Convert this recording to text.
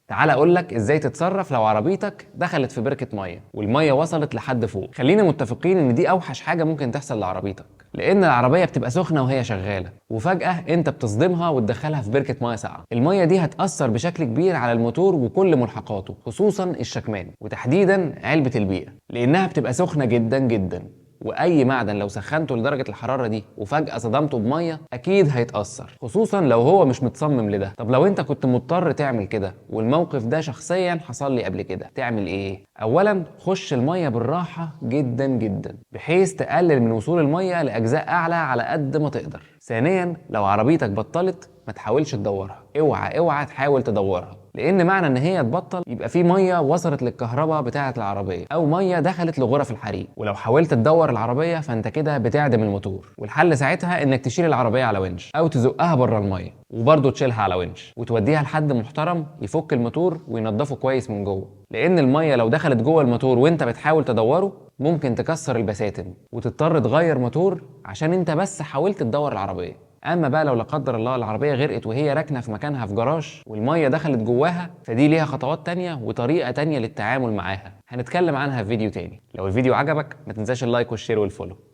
تعال اقول لك ازاي تتصرف لو عربيتك دخلت في بركه ميه والميه وصلت لحد فوق. خلينا متفقين ان دي اوحش حاجه ممكن تحصل لعربيتك، لان العربيه بتبقى سخنه وهي شغاله وفجاه انت بتصدمها وتدخلها في بركه ميه ساقعه. الميه دي هتاثر بشكل كبير على الموتور وكل ملحقاته، خصوصا الشكمان وتحديدا علبه البيئه، لانها بتبقى سخنه جدا جدا، واي معدن لو سخنته لدرجه الحراره دي وفجاه صدمته بميه اكيد هيتاثر، خصوصا لو هو مش متصمم لده. طب لو انت كنت مضطر تعمل كده والموقف ده شخصيا حصل لي قبل كده، تعمل ايه؟ اولا خش الميه بالراحه جدا جدا بحيث تقلل من وصول الميه لاجزاء اعلى على قد ما تقدر. ثانيا لو عربيتك بطلت ما تحاولش تدورها، اوعى تحاول تدورها، لان معنى ان هي تبطل يبقى في ميه وصلت للكهرباء بتاعه العربيه او ميه دخلت لغرف الحريق، ولو حاولت تدور العربيه فانت كده بتعدم الموتور. والحل ساعتها انك تشيل العربيه على ونش او تزقها بره الميه وبرضه تشيلها على ونش وتوديها لحد محترم يفك الموتور وينضفه كويس من جوه، لان الميه لو دخلت جوه الموتور وانت بتحاول تدوره ممكن تكسر البساتم وتضطر تغير موتور عشان انت بس حاولت تدور العربيه. اما بقى لو لا قدر الله العربيه غرقت وهي راكنه في مكانها في جراج والميه دخلت جواها، فدي ليها خطوات تانية وطريقه تانية للتعامل معاها هنتكلم عنها في فيديو تاني. لو الفيديو عجبك ما تنساش اللايك والشير والفولو.